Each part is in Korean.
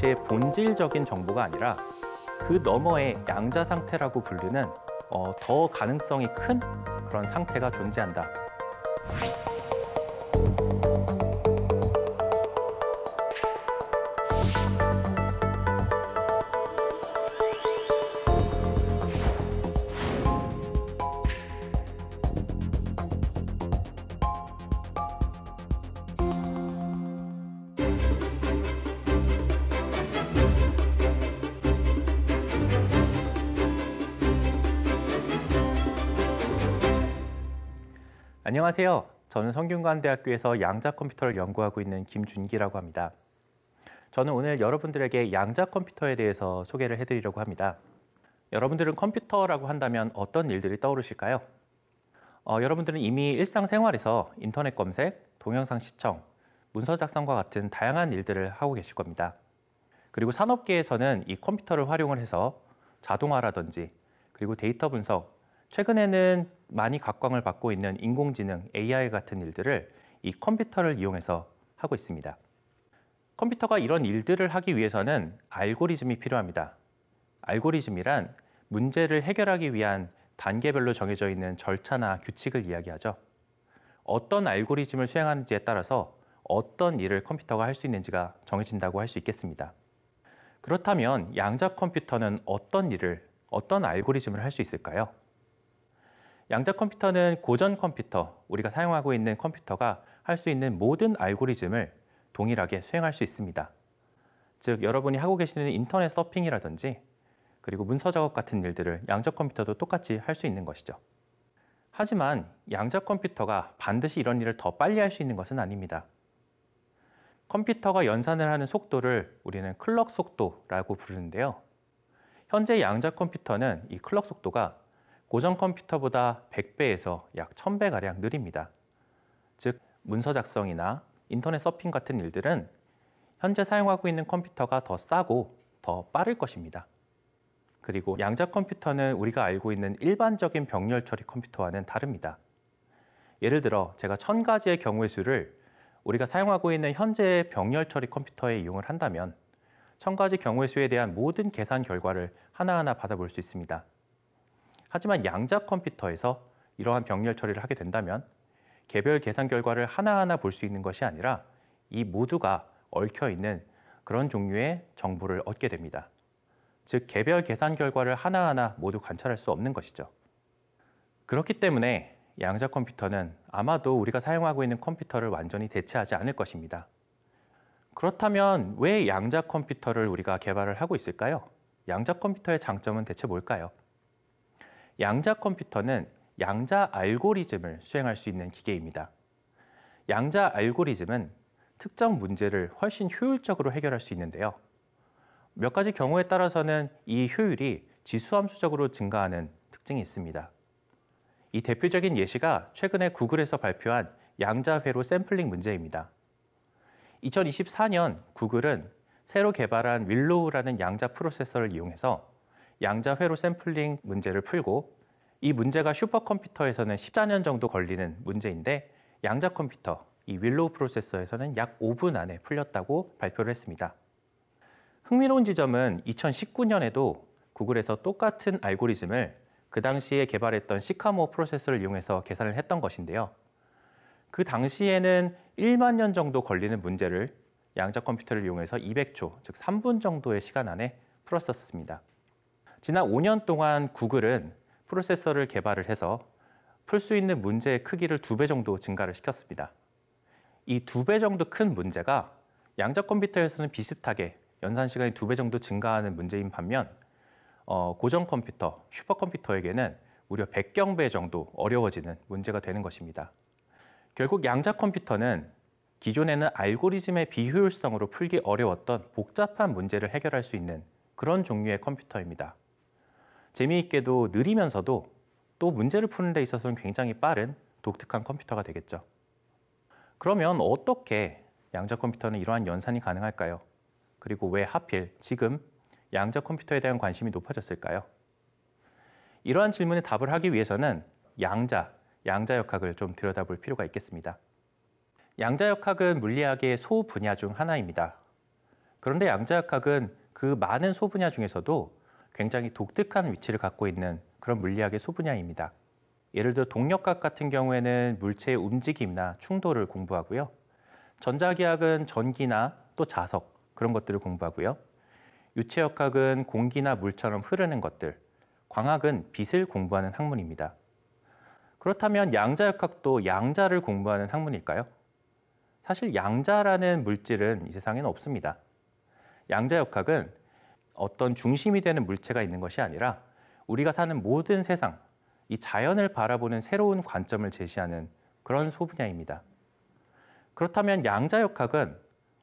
장치의 본질적인 정보가 아니라 그 너머의 양자 상태라고 부르는 더 가능성이 큰 그런 상태가 존재한다. 안녕하세요. 저는 성균관대학교에서 양자 컴퓨터를 연구하고 있는 김준기라고 합니다. 저는 오늘 여러분들에게 양자 컴퓨터에 대해서 소개를 해드리려고 합니다. 여러분들은 컴퓨터라고 한다면 어떤 일들이 떠오르실까요? 여러분들은 이미 일상생활에서 인터넷 검색, 동영상 시청, 문서 작성과 같은 다양한 일들을 하고 계실 겁니다. 그리고 산업계에서는 이 컴퓨터를 활용을 해서 자동화라든지 그리고 데이터 분석, 최근에는 많이 각광을 받고 있는 인공지능, AI 같은 일들을 이 컴퓨터를 이용해서 하고 있습니다. 컴퓨터가 이런 일들을 하기 위해서는 알고리즘이 필요합니다. 알고리즘이란 문제를 해결하기 위한 단계별로 정해져 있는 절차나 규칙을 이야기하죠. 어떤 알고리즘을 수행하는지에 따라서 어떤 일을 컴퓨터가 할 수 있는지가 정해진다고 할 수 있겠습니다. 그렇다면 양자 컴퓨터는 어떤 알고리즘을 할 수 있을까요? 양자 컴퓨터는 고전 컴퓨터, 우리가 사용하고 있는 컴퓨터가 할 수 있는 모든 알고리즘을 동일하게 수행할 수 있습니다. 즉, 여러분이 하고 계시는 인터넷 서핑이라든지 그리고 문서 작업 같은 일들을 양자 컴퓨터도 똑같이 할 수 있는 것이죠. 하지만 양자 컴퓨터가 반드시 이런 일을 더 빨리 할 수 있는 것은 아닙니다. 컴퓨터가 연산을 하는 속도를 우리는 클럭 속도라고 부르는데요. 현재 양자 컴퓨터는 이 클럭 속도가 고전 컴퓨터보다 100배에서 약 1000배가량 느립니다. 즉, 문서 작성이나 인터넷 서핑 같은 일들은 현재 사용하고 있는 컴퓨터가 더 싸고 더 빠를 것입니다. 그리고 양자 컴퓨터는 우리가 알고 있는 일반적인 병렬 처리 컴퓨터와는 다릅니다. 예를 들어 제가 1000가지의 경우의 수를 우리가 사용하고 있는 현재의 병렬 처리 컴퓨터에 이용을 한다면 1000가지 경우의 수에 대한 모든 계산 결과를 하나하나 받아볼 수 있습니다. 하지만 양자 컴퓨터에서 이러한 병렬 처리를 하게 된다면 개별 계산 결과를 하나하나 볼 수 있는 것이 아니라 이 모두가 얽혀 있는 그런 종류의 정보를 얻게 됩니다. 즉, 개별 계산 결과를 하나하나 모두 관찰할 수 없는 것이죠. 그렇기 때문에 양자 컴퓨터는 아마도 우리가 사용하고 있는 컴퓨터를 완전히 대체하지 않을 것입니다. 그렇다면 왜 양자 컴퓨터를 우리가 개발을 하고 있을까요? 양자 컴퓨터의 장점은 대체 뭘까요? 양자 컴퓨터는 양자 알고리즘을 수행할 수 있는 기계입니다. 양자 알고리즘은 특정 문제를 훨씬 효율적으로 해결할 수 있는데요. 몇 가지 경우에 따라서는 이 효율이 지수함수적으로 증가하는 특징이 있습니다. 이 대표적인 예시가 최근에 구글에서 발표한 양자 회로 샘플링 문제입니다. 2024년 구글은 새로 개발한 윌로우라는 양자 프로세서를 이용해서 양자 회로 샘플링 문제를 풀고 이 문제가 슈퍼컴퓨터에서는 14년 정도 걸리는 문제인데 양자 컴퓨터, 이 윌로우 프로세서에서는 약 5분 안에 풀렸다고 발표를 했습니다. 흥미로운 지점은 2019년에도 구글에서 똑같은 알고리즘을 그 당시에 개발했던 시카모 프로세서를 이용해서 계산을 했던 것인데요. 그 당시에는 1만 년 정도 걸리는 문제를 양자 컴퓨터를 이용해서 200초, 즉 3분 정도의 시간 안에 풀었었습니다. 지난 5년 동안 구글은 프로세서를 개발을 해서 풀 수 있는 문제의 크기를 2배 정도 증가를 시켰습니다. 이 2배 정도 큰 문제가 양자 컴퓨터에서는 비슷하게 연산 시간이 2배 정도 증가하는 문제인 반면 고전 컴퓨터, 슈퍼컴퓨터에게는 무려 100경배 정도 어려워지는 문제가 되는 것입니다. 결국 양자 컴퓨터는 기존에는 알고리즘의 비효율성으로 풀기 어려웠던 복잡한 문제를 해결할 수 있는 그런 종류의 컴퓨터입니다. 재미있게도 느리면서도 또 문제를 푸는 데 있어서는 굉장히 빠른 독특한 컴퓨터가 되겠죠. 그러면 어떻게 양자 컴퓨터는 이러한 연산이 가능할까요? 그리고 왜 하필 지금 양자 컴퓨터에 대한 관심이 높아졌을까요? 이러한 질문에 답을 하기 위해서는 양자역학을 좀 들여다볼 필요가 있겠습니다. 양자역학은 물리학의 소분야 중 하나입니다. 그런데 양자역학은 그 많은 소분야 중에서도 굉장히 독특한 위치를 갖고 있는 그런 물리학의 소분야입니다. 예를 들어 동력학 같은 경우에는 물체의 움직임이나 충돌을 공부하고요. 전자기학은 전기나 또 자석 그런 것들을 공부하고요. 유체역학은 공기나 물처럼 흐르는 것들, 광학은 빛을 공부하는 학문입니다. 그렇다면 양자역학도 양자를 공부하는 학문일까요? 사실 양자라는 물질은 이 세상에는 없습니다. 양자역학은 어떤 중심이 되는 물체가 있는 것이 아니라 우리가 사는 모든 세상, 이 자연을 바라보는 새로운 관점을 제시하는 그런 소분야입니다. 그렇다면 양자역학은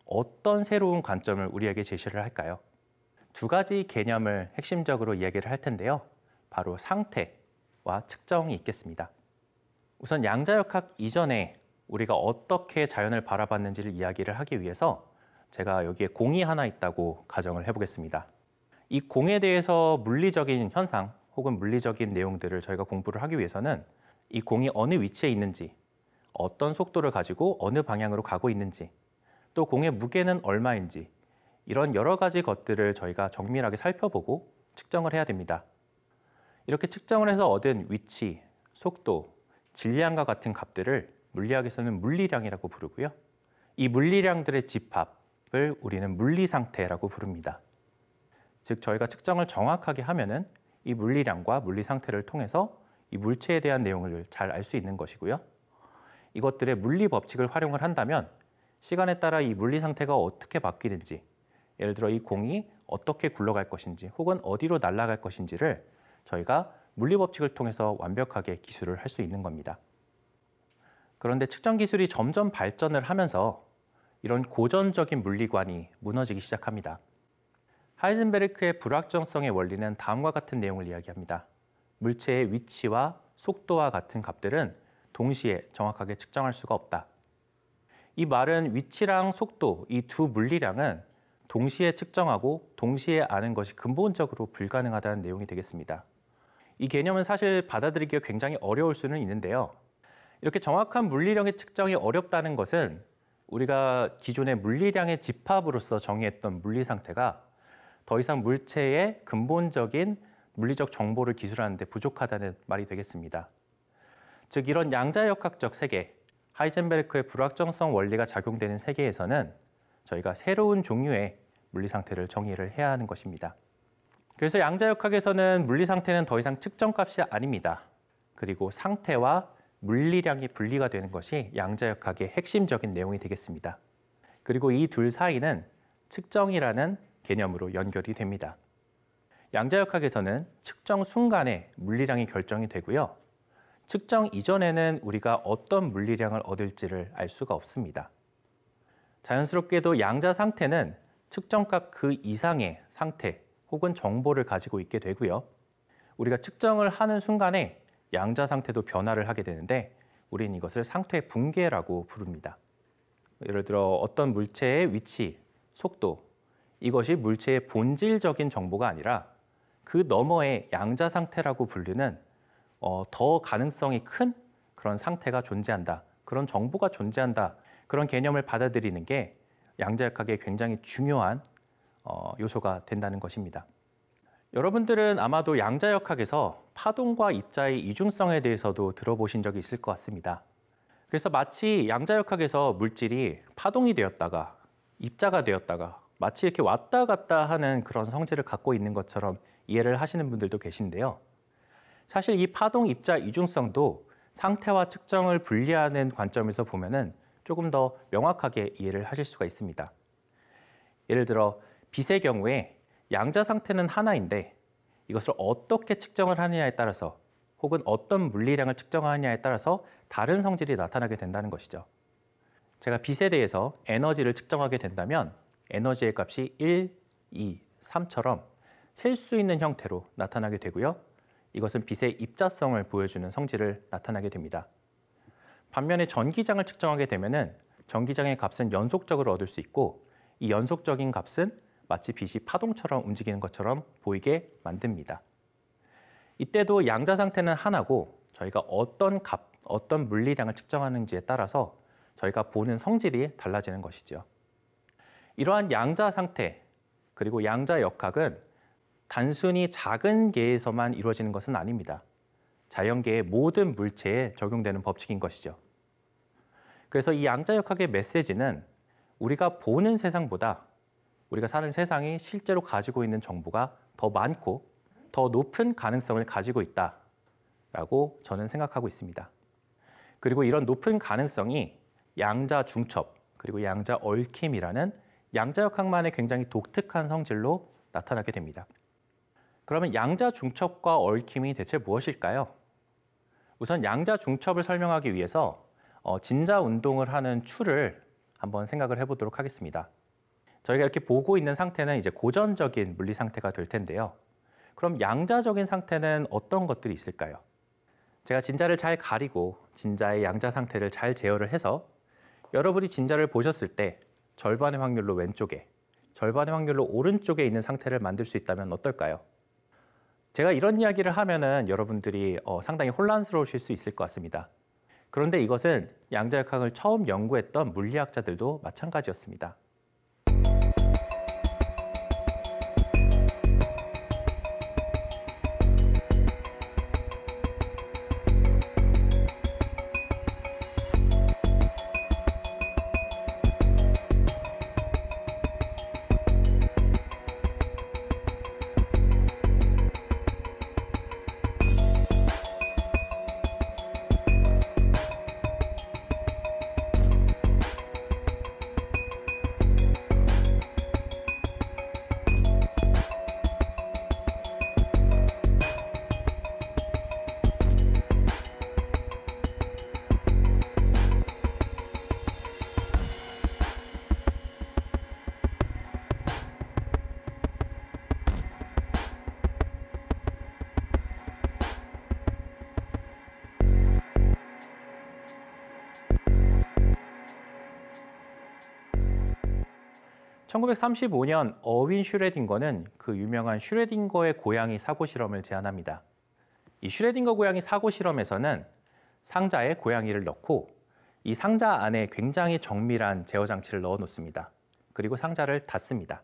어떤 새로운 관점을 우리에게 제시를 할까요? 두 가지 개념을 핵심적으로 이야기를 할 텐데요. 바로 상태와 측정이 있겠습니다. 우선 양자역학 이전에 우리가 어떻게 자연을 바라봤는지를 이야기를 하기 위해서 제가 여기에 공이 하나 있다고 가정을 해보겠습니다. 이 공에 대해서 물리적인 현상 혹은 물리적인 내용들을 저희가 공부를 하기 위해서는 이 공이 어느 위치에 있는지, 어떤 속도를 가지고 어느 방향으로 가고 있는지, 또 공의 무게는 얼마인지 이런 여러 가지 것들을 저희가 정밀하게 살펴보고 측정을 해야 됩니다. 이렇게 측정을 해서 얻은 위치, 속도, 질량과 같은 값들을 물리학에서는 물리량이라고 부르고요. 이 물리량들의 집합을 우리는 물리상태라고 부릅니다. 즉 저희가 측정을 정확하게 하면은 이 물리량과 물리상태를 통해서 이 물체에 대한 내용을 잘 알 수 있는 것이고요. 이것들의 물리 법칙을 활용을 한다면 시간에 따라 이 물리 상태가 어떻게 바뀌는지, 예를 들어 이 공이 어떻게 굴러갈 것인지 혹은 어디로 날아갈 것인지를 저희가 물리 법칙을 통해서 완벽하게 기술을 할 수 있는 겁니다. 그런데 측정 기술이 점점 발전을 하면서 이런 고전적인 물리관이 무너지기 시작합니다. 하이젠베르크의 불확정성의 원리는 다음과 같은 내용을 이야기합니다. 물체의 위치와 속도와 같은 값들은 동시에 정확하게 측정할 수가 없다. 이 말은 위치랑 속도, 이 두 물리량은 동시에 측정하고 동시에 아는 것이 근본적으로 불가능하다는 내용이 되겠습니다. 이 개념은 사실 받아들이기가 굉장히 어려울 수는 있는데요. 이렇게 정확한 물리량의 측정이 어렵다는 것은 우리가 기존의 물리량의 집합으로서 정의했던 물리 상태가 더 이상 물체의 근본적인 물리적 정보를 기술하는 데 부족하다는 말이 되겠습니다. 즉 이런 양자역학적 세계, 하이젠베르크의 불확정성 원리가 작용되는 세계에서는 저희가 새로운 종류의 물리 상태를 정의를 해야 하는 것입니다. 그래서 양자역학에서는 물리 상태는 더 이상 측정값이 아닙니다. 그리고 상태와 물리량이 분리가 되는 것이 양자역학의 핵심적인 내용이 되겠습니다. 그리고 이 둘 사이는 측정이라는 개념으로 연결이 됩니다. 양자역학에서는 측정 순간에 물리량이 결정이 되고요. 측정 이전에는 우리가 어떤 물리량을 얻을지를 알 수가 없습니다. 자연스럽게도 양자 상태는 측정값 그 이상의 상태 혹은 정보를 가지고 있게 되고요. 우리가 측정을 하는 순간에 양자 상태도 변화를 하게 되는데 우리는 이것을 상태 붕괴라고 부릅니다. 예를 들어 어떤 물체의 위치, 속도, 이것이 물체의 본질적인 정보가 아니라 그 너머의 양자 상태라고 불리는 더 가능성이 큰 그런 상태가 존재한다. 그런 정보가 존재한다. 그런 개념을 받아들이는 게 양자역학의 굉장히 중요한 요소가 된다는 것입니다. 여러분들은 아마도 양자역학에서 파동과 입자의 이중성에 대해서도 들어보신 적이 있을 것 같습니다. 그래서 마치 양자역학에서 물질이 파동이 되었다가 입자가 되었다가 마치 이렇게 왔다 갔다 하는 그런 성질을 갖고 있는 것처럼 이해를 하시는 분들도 계신데요. 사실 이 파동 입자 이중성도 상태와 측정을 분리하는 관점에서 보면은 조금 더 명확하게 이해를 하실 수가 있습니다. 예를 들어 빛의 경우에 양자 상태는 하나인데 이것을 어떻게 측정을 하느냐에 따라서 혹은 어떤 물리량을 측정하느냐에 따라서 다른 성질이 나타나게 된다는 것이죠. 제가 빛에 대해서 에너지를 측정하게 된다면 에너지의 값이 1, 2, 3처럼 셀 수 있는 형태로 나타나게 되고요. 이것은 빛의 입자성을 보여주는 성질을 나타나게 됩니다. 반면에 전기장을 측정하게 되면 전기장의 값은 연속적으로 얻을 수 있고 이 연속적인 값은 마치 빛이 파동처럼 움직이는 것처럼 보이게 만듭니다. 이때도 양자 상태는 하나고 저희가 어떤 값, 어떤 물리량을 측정하는지에 따라서 저희가 보는 성질이 달라지는 것이죠. 이러한 양자 상태 그리고 양자 역학은 단순히 작은 계에서만 이루어지는 것은 아닙니다. 자연계의 모든 물체에 적용되는 법칙인 것이죠. 그래서 이 양자 역학의 메시지는 우리가 보는 세상보다 우리가 사는 세상이 실제로 가지고 있는 정보가 더 많고 더 높은 가능성을 가지고 있다라고 저는 생각하고 있습니다. 그리고 이런 높은 가능성이 양자 중첩 그리고 양자 얽힘이라는 양자 역학만의 굉장히 독특한 성질로 나타나게 됩니다. 그러면 양자 중첩과 얽힘이 대체 무엇일까요? 우선 양자 중첩을 설명하기 위해서 진자 운동을 하는 추를 한번 생각을 해보도록 하겠습니다. 저희가 이렇게 보고 있는 상태는 이제 고전적인 물리 상태가 될 텐데요. 그럼 양자적인 상태는 어떤 것들이 있을까요? 제가 진자를 잘 가리고 진자의 양자 상태를 잘 제어를 해서 여러분이 진자를 보셨을 때 절반의 확률로 왼쪽에, 절반의 확률로 오른쪽에 있는 상태를 만들 수 있다면 어떨까요? 제가 이런 이야기를 하면은 여러분들이 상당히 혼란스러우실 수 있을 것 같습니다. 그런데 이것은 양자역학을 처음 연구했던 물리학자들도 마찬가지였습니다. (1935년) 어윈 슈레딩거는 그 유명한 슈레딩거의 고양이 사고 실험을 제안합니다. 이 슈레딩거 고양이 사고 실험에서는 상자에 고양이를 넣고 이 상자 안에 굉장히 정밀한 제어 장치를 넣어 놓습니다. 그리고 상자를 닫습니다.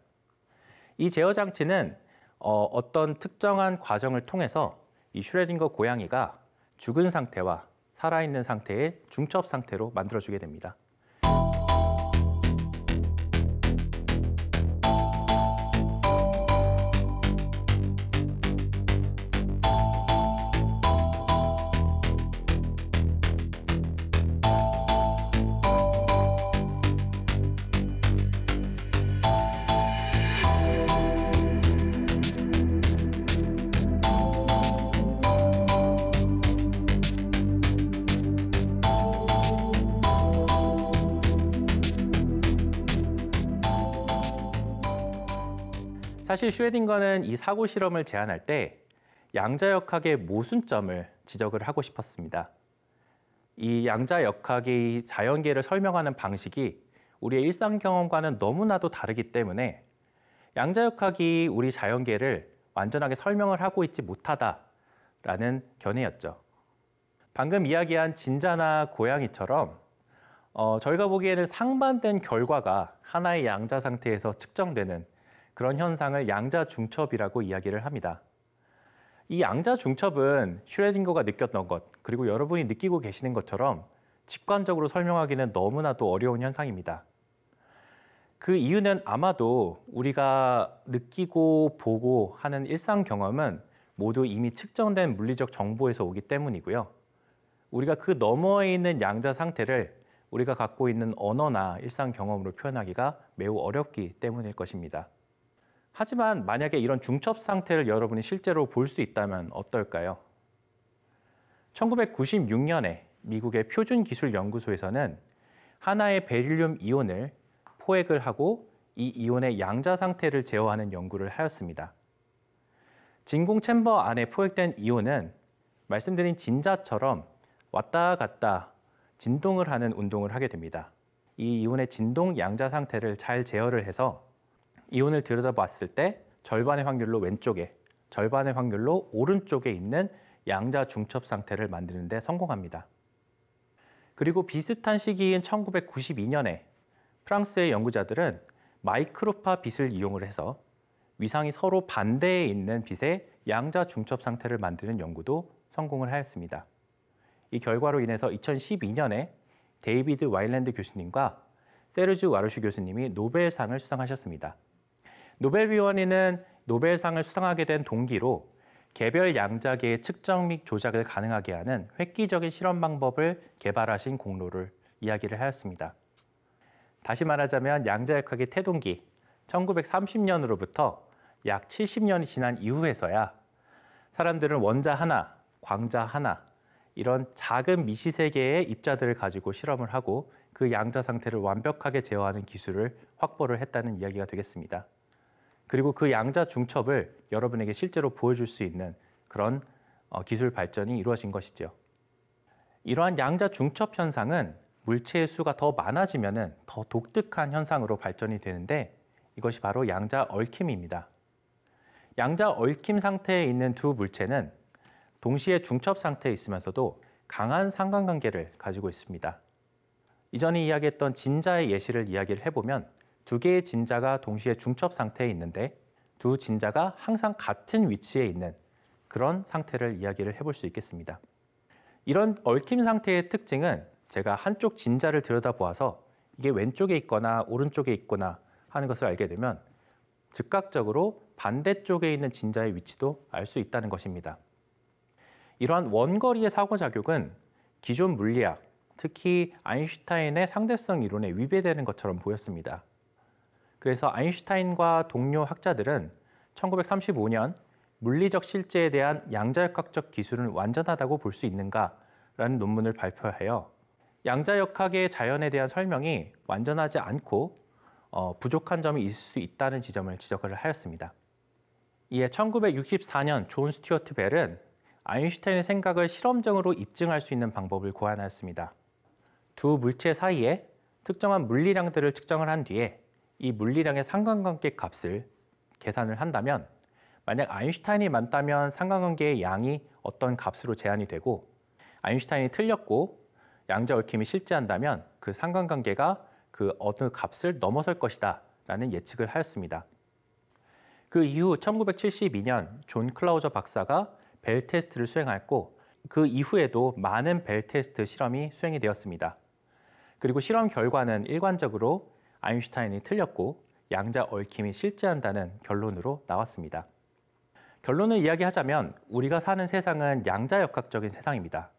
이 제어 장치는 어떤 특정한 과정을 통해서 이 슈레딩거 고양이가 죽은 상태와 살아있는 상태의 중첩 상태로 만들어주게 됩니다. 사실 슈레딩거는 이 사고 실험을 제안할 때 양자역학의 모순점을 지적을 하고 싶었습니다. 이 양자역학의 자연계를 설명하는 방식이 우리의 일상 경험과는 너무나도 다르기 때문에 양자역학이 우리 자연계를 완전하게 설명을 하고 있지 못하다라는 견해였죠. 방금 이야기한 진자나 고양이처럼 저희가 보기에는 상반된 결과가 하나의 양자 상태에서 측정되는 그런 현상을 양자 중첩이라고 이야기를 합니다. 이 양자 중첩은 슈레딩거가 느꼈던 것, 그리고 여러분이 느끼고 계시는 것처럼 직관적으로 설명하기는 너무나도 어려운 현상입니다. 그 이유는 아마도 우리가 느끼고 보고 하는 일상 경험은 모두 이미 측정된 물리적 정보에서 오기 때문이고요. 우리가 그 너머에 있는 양자 상태를 우리가 갖고 있는 언어나 일상 경험으로 표현하기가 매우 어렵기 때문일 것입니다. 하지만 만약에 이런 중첩 상태를 여러분이 실제로 볼 수 있다면 어떨까요? 1996년에 미국의 표준기술연구소에서는 하나의 베릴륨 이온을 포획을 하고 이 이온의 양자 상태를 제어하는 연구를 하였습니다. 진공 챔버 안에 포획된 이온은 말씀드린 진자처럼 왔다 갔다 진동을 하는 운동을 하게 됩니다. 이 이온의 진동 양자 상태를 잘 제어를 해서 이온을 들여다봤을 때 절반의 확률로 왼쪽에, 절반의 확률로 오른쪽에 있는 양자 중첩 상태를 만드는 데 성공합니다. 그리고 비슷한 시기인 1992년에 프랑스의 연구자들은 마이크로파 빛을 이용을 해서 위상이 서로 반대에 있는 빛의 양자 중첩 상태를 만드는 연구도 성공을 하였습니다. 이 결과로 인해서 2012년에 데이비드 와일랜드 교수님과 세르주 와르슈 교수님이 노벨상을 수상하셨습니다. 노벨위원회는 노벨상을 수상하게 된 동기로 개별 양자계의 측정 및 조작을 가능하게 하는 획기적인 실험 방법을 개발하신 공로를 이야기를 하였습니다. 다시 말하자면 양자역학의 태동기 1930년으로부터 약 70년이 지난 이후에서야 사람들은 원자 하나, 광자 하나 이런 작은 미시세계의 입자들을 가지고 실험을 하고 그 양자 상태를 완벽하게 제어하는 기술을 확보를 했다는 이야기가 되겠습니다. 그리고 그 양자 중첩을 여러분에게 실제로 보여줄 수 있는 그런 기술 발전이 이루어진 것이죠. 이러한 양자 중첩 현상은 물체의 수가 더 많아지면 더 독특한 현상으로 발전이 되는데 이것이 바로 양자 얽힘입니다. 양자 얽힘 상태에 있는 두 물체는 동시에 중첩 상태에 있으면서도 강한 상관관계를 가지고 있습니다. 이전에 이야기했던 진자의 예시를 이야기를 해보면 두 개의 진자가 동시에 중첩 상태에 있는데 두 진자가 항상 같은 위치에 있는 그런 상태를 이야기를 해볼 수 있겠습니다. 이런 얽힘 상태의 특징은 제가 한쪽 진자를 들여다보아서 이게 왼쪽에 있거나 오른쪽에 있거나 하는 것을 알게 되면 즉각적으로 반대쪽에 있는 진자의 위치도 알 수 있다는 것입니다. 이러한 원거리의 상호작용은 기존 물리학, 특히 아인슈타인의 상대성 이론에 위배되는 것처럼 보였습니다. 그래서 아인슈타인과 동료 학자들은 1935년 물리적 실제에 대한 양자역학적 기술은 완전하다고 볼 수 있는가라는 논문을 발표하여 양자역학의 자연에 대한 설명이 완전하지 않고 부족한 점이 있을 수 있다는 지점을 지적을 하였습니다. 이에 1964년 존 스튜어트 벨은 아인슈타인의 생각을 실험적으로 입증할 수 있는 방법을 고안하였습니다. 두 물체 사이에 특정한 물리량들을 측정을 한 뒤에 이 물리량의 상관관계 값을 계산을 한다면 만약 아인슈타인이 맞다면 상관관계의 양이 어떤 값으로 제한이 되고 아인슈타인이 틀렸고 양자 얽힘이 실제한다면 그 상관관계가 그 어느 값을 넘어설 것이다 라는 예측을 하였습니다. 그 이후 1972년 존 클라우저 박사가 벨 테스트를 수행하였고 그 이후에도 많은 벨 테스트 실험이 수행이 되었습니다. 그리고 실험 결과는 일관적으로 아인슈타인이 틀렸고 양자 얽힘이 실제한다는 결론으로 나왔습니다. 결론을 이야기하자면 우리가 사는 세상은 양자역학적인 세상입니다.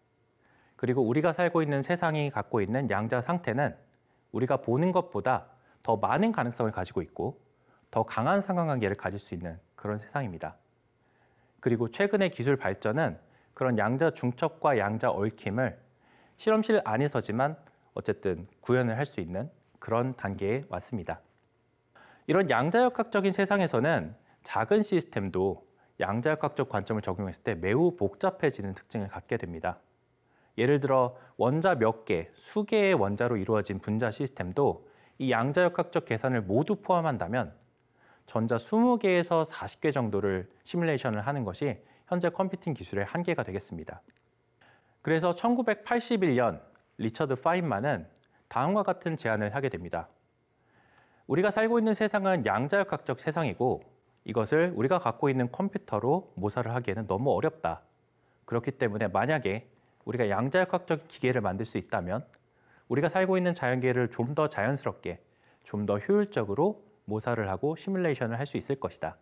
그리고 우리가 살고 있는 세상이 갖고 있는 양자 상태는 우리가 보는 것보다 더 많은 가능성을 가지고 있고 더 강한 상관관계를 가질 수 있는 그런 세상입니다. 그리고 최근의 기술 발전은 그런 양자 중첩과 양자 얽힘을 실험실 안에서지만 어쨌든 구현을 할 수 있는 그런 단계에 왔습니다. 이런 양자역학적인 세상에서는 작은 시스템도 양자역학적 관점을 적용했을 때 매우 복잡해지는 특징을 갖게 됩니다. 예를 들어 원자 몇 개, 수개의 원자로 이루어진 분자 시스템도 이 양자역학적 계산을 모두 포함한다면 전자 20개에서 40개 정도를 시뮬레이션을 하는 것이 현재 컴퓨팅 기술의 한계가 되겠습니다. 그래서 1981년 리처드 파인만은 다음과 같은 제안을 하게 됩니다. 우리가 살고 있는 세상은 양자역학적 세상이고 이것을 우리가 갖고 있는 컴퓨터로 모사를 하기에는 너무 어렵다. 그렇기 때문에 만약에 우리가 양자역학적 기계를 만들 수 있다면 우리가 살고 있는 자연계를 좀 더 자연스럽게, 좀 더 효율적으로 모사를 하고 시뮬레이션을 할 수 있을 것이다.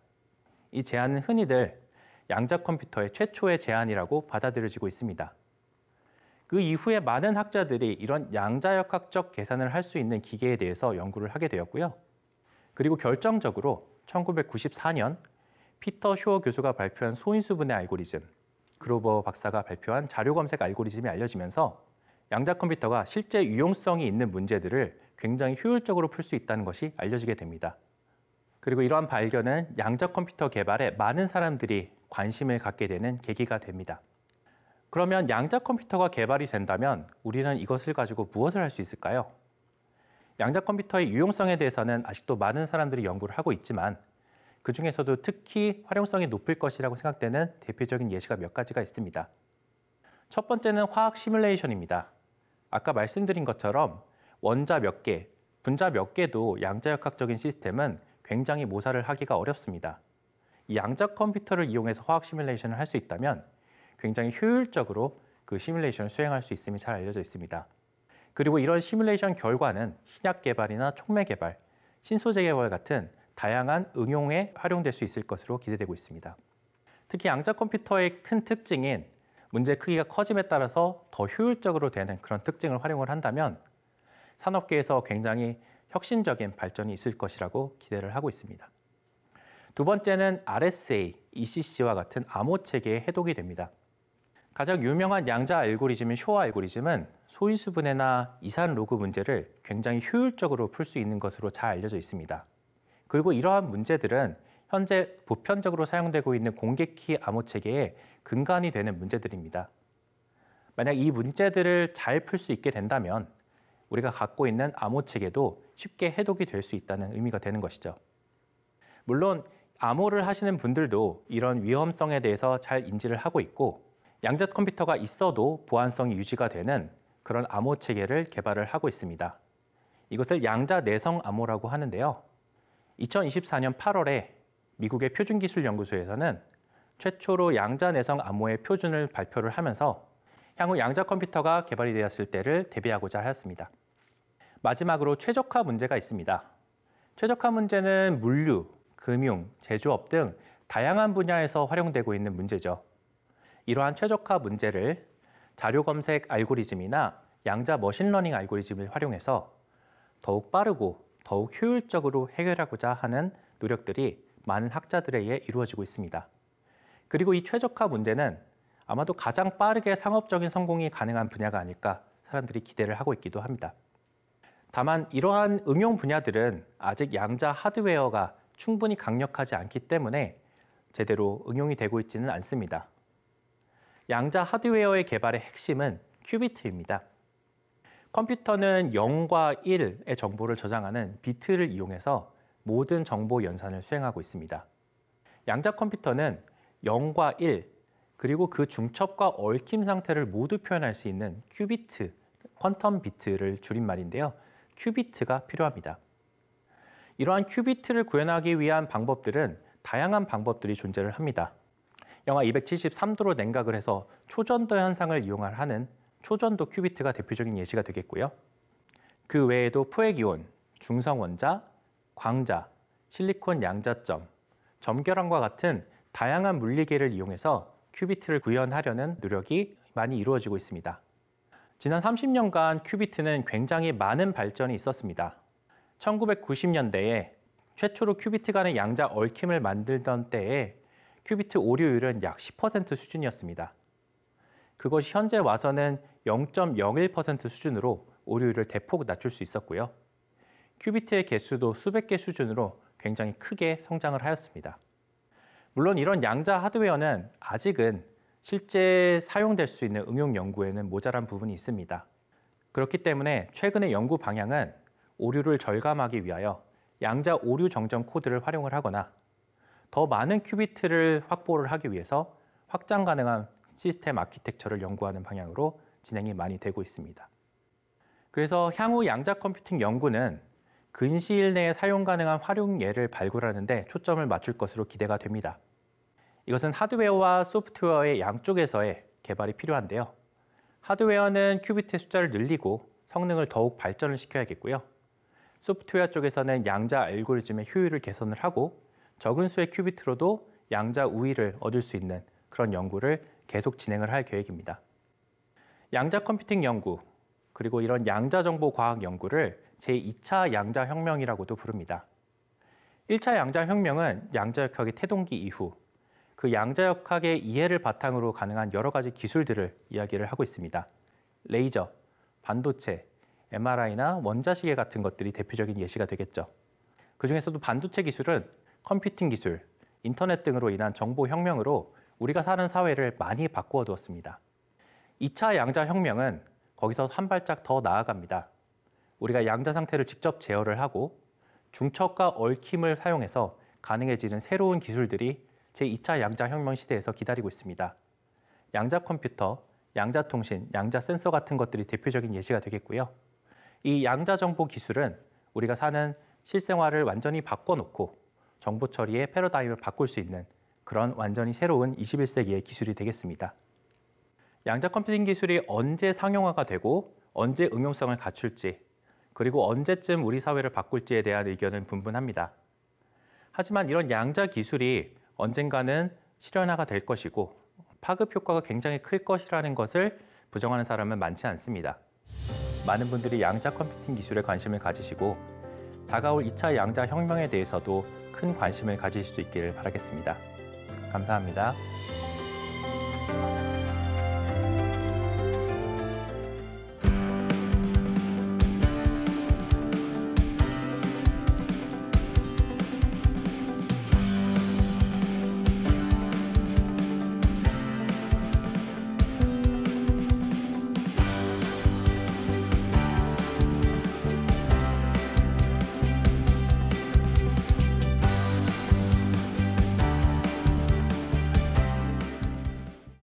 이 제안은 흔히들 양자 컴퓨터의 최초의 제안이라고 받아들여지고 있습니다. 그 이후에 많은 학자들이 이런 양자역학적 계산을 할 수 있는 기계에 대해서 연구를 하게 되었고요. 그리고 결정적으로 1994년 피터 쇼어 교수가 발표한 소인수분해 알고리즘, 그로버 박사가 발표한 자료검색 알고리즘이 알려지면서 양자 컴퓨터가 실제 유용성이 있는 문제들을 굉장히 효율적으로 풀 수 있다는 것이 알려지게 됩니다. 그리고 이러한 발견은 양자 컴퓨터 개발에 많은 사람들이 관심을 갖게 되는 계기가 됩니다. 그러면 양자 컴퓨터가 개발이 된다면 우리는 이것을 가지고 무엇을 할 수 있을까요? 양자 컴퓨터의 유용성에 대해서는 아직도 많은 사람들이 연구를 하고 있지만 그 중에서도 특히 활용성이 높을 것이라고 생각되는 대표적인 예시가 몇 가지가 있습니다. 첫 번째는 화학 시뮬레이션입니다. 아까 말씀드린 것처럼 원자 몇 개, 분자 몇 개도 양자역학적인 시스템은 굉장히 모사를 하기가 어렵습니다. 이 양자 컴퓨터를 이용해서 화학 시뮬레이션을 할 수 있다면 굉장히 효율적으로 그 시뮬레이션을 수행할 수 있음이 잘 알려져 있습니다. 그리고 이런 시뮬레이션 결과는 신약 개발이나 촉매 개발, 신소재 개발 같은 다양한 응용에 활용될 수 있을 것으로 기대되고 있습니다. 특히 양자 컴퓨터의 큰 특징인 문제 크기가 커짐에 따라서 더 효율적으로 되는 그런 특징을 활용을 한다면 산업계에서 굉장히 혁신적인 발전이 있을 것이라고 기대를 하고 있습니다. 두 번째는 RSA, ECC와 같은 암호 체계에 해독이 됩니다. 가장 유명한 양자 알고리즘인 쇼 알고리즘은 소인수 분해나 이산 로그 문제를 굉장히 효율적으로 풀 수 있는 것으로 잘 알려져 있습니다. 그리고 이러한 문제들은 현재 보편적으로 사용되고 있는 공개키 암호 체계의 근간이 되는 문제들입니다. 만약 이 문제들을 잘 풀 수 있게 된다면 우리가 갖고 있는 암호 체계도 쉽게 해독이 될 수 있다는 의미가 되는 것이죠. 물론 암호를 하시는 분들도 이런 위험성에 대해서 잘 인지를 하고 있고 양자 컴퓨터가 있어도 보안성이 유지가 되는 그런 암호 체계를 개발을 하고 있습니다. 이것을 양자 내성 암호라고 하는데요. 2024년 8월에 미국의 표준기술연구소에서는 최초로 양자 내성 암호의 표준을 발표를 하면서 향후 양자 컴퓨터가 개발이 되었을 때를 대비하고자 하였습니다. 마지막으로 최적화 문제가 있습니다. 최적화 문제는 물류, 금융, 제조업 등 다양한 분야에서 활용되고 있는 문제죠. 이러한 최적화 문제를 자료 검색 알고리즘이나 양자 머신러닝 알고리즘을 활용해서 더욱 빠르고 더욱 효율적으로 해결하고자 하는 노력들이 많은 학자들에 의해 이루어지고 있습니다. 그리고 이 최적화 문제는 아마도 가장 빠르게 상업적인 성공이 가능한 분야가 아닐까 사람들이 기대를 하고 있기도 합니다. 다만 이러한 응용 분야들은 아직 양자 하드웨어가 충분히 강력하지 않기 때문에 제대로 응용이 되고 있지는 않습니다. 양자 하드웨어의 개발의 핵심은 큐비트입니다. 컴퓨터는 0과 1의 정보를 저장하는 비트를 이용해서 모든 정보 연산을 수행하고 있습니다. 양자 컴퓨터는 0과 1, 그리고 그 중첩과 얽힘 상태를 모두 표현할 수 있는 큐비트, 퀀텀 비트를 줄임말인데요. 큐비트가 필요합니다. 이러한 큐비트를 구현하기 위한 방법들은 다양한 방법들이 존재를 합니다. 영하 273도로 냉각을 해서 초전도 현상을 이용하는 초전도 큐비트가 대표적인 예시가 되겠고요. 그 외에도 포획이온, 중성원자, 광자, 실리콘 양자점, 점결함과 같은 다양한 물리계를 이용해서 큐비트를 구현하려는 노력이 많이 이루어지고 있습니다. 지난 30년간 큐비트는 굉장히 많은 발전이 있었습니다. 1990년대에 최초로 큐비트 간의 양자 얽힘을 만들던 때에 큐비트 오류율은 약 10% 수준이었습니다. 그것이 현재 와서는 0.01% 수준으로 오류율을 대폭 낮출 수 있었고요. 큐비트의 개수도 수백 개 수준으로 굉장히 크게 성장을 하였습니다. 물론 이런 양자 하드웨어는 아직은 실제 사용될 수 있는 응용 연구에는 모자란 부분이 있습니다. 그렇기 때문에 최근의 연구 방향은 오류를 절감하기 위하여 양자 오류 정정 코드를 활용을 하거나 더 많은 큐비트를 확보를 하기 위해서 확장 가능한 시스템 아키텍처를 연구하는 방향으로 진행이 많이 되고 있습니다. 그래서 향후 양자 컴퓨팅 연구는 근시일 내에 사용 가능한 활용 예를 발굴하는 데 초점을 맞출 것으로 기대가 됩니다. 이것은 하드웨어와 소프트웨어의 양쪽에서의 개발이 필요한데요. 하드웨어는 큐비트의 숫자를 늘리고 성능을 더욱 발전을 시켜야겠고요. 소프트웨어 쪽에서는 양자 알고리즘의 효율을 개선을 하고 적은 수의 큐비트로도 양자 우위를 얻을 수 있는 그런 연구를 계속 진행을 할 계획입니다. 양자 컴퓨팅 연구, 그리고 이런 양자 정보 과학 연구를 제2차 양자 혁명이라고도 부릅니다. 1차 양자 혁명은 양자역학의 태동기 이후 그 양자역학의 이해를 바탕으로 가능한 여러 가지 기술들을 이야기를 하고 있습니다. 레이저, 반도체, MRI나 원자시계 같은 것들이 대표적인 예시가 되겠죠. 그중에서도 반도체 기술은 컴퓨팅 기술, 인터넷 등으로 인한 정보 혁명으로 우리가 사는 사회를 많이 바꾸어 두었습니다. 2차 양자 혁명은 거기서 한 발짝 더 나아갑니다. 우리가 양자 상태를 직접 제어를 하고 중첩과 얽힘을 사용해서 가능해지는 새로운 기술들이 제2차 양자 혁명 시대에서 기다리고 있습니다. 양자 컴퓨터, 양자 통신, 양자 센서 같은 것들이 대표적인 예시가 되겠고요. 이 양자 정보 기술은 우리가 사는 실생활을 완전히 바꿔놓고 정보 처리의 패러다임을 바꿀 수 있는 그런 완전히 새로운 21세기의 기술이 되겠습니다. 양자 컴퓨팅 기술이 언제 상용화가 되고 언제 응용성을 갖출지, 그리고 언제쯤 우리 사회를 바꿀지에 대한 의견은 분분합니다. 하지만 이런 양자 기술이 언젠가는 실현화가 될 것이고 파급 효과가 굉장히 클 것이라는 것을 부정하는 사람은 많지 않습니다. 많은 분들이 양자 컴퓨팅 기술에 관심을 가지시고 다가올 2차 양자 혁명에 대해서도 큰 관심을 가질 수 있기를 바라겠습니다. 감사합니다.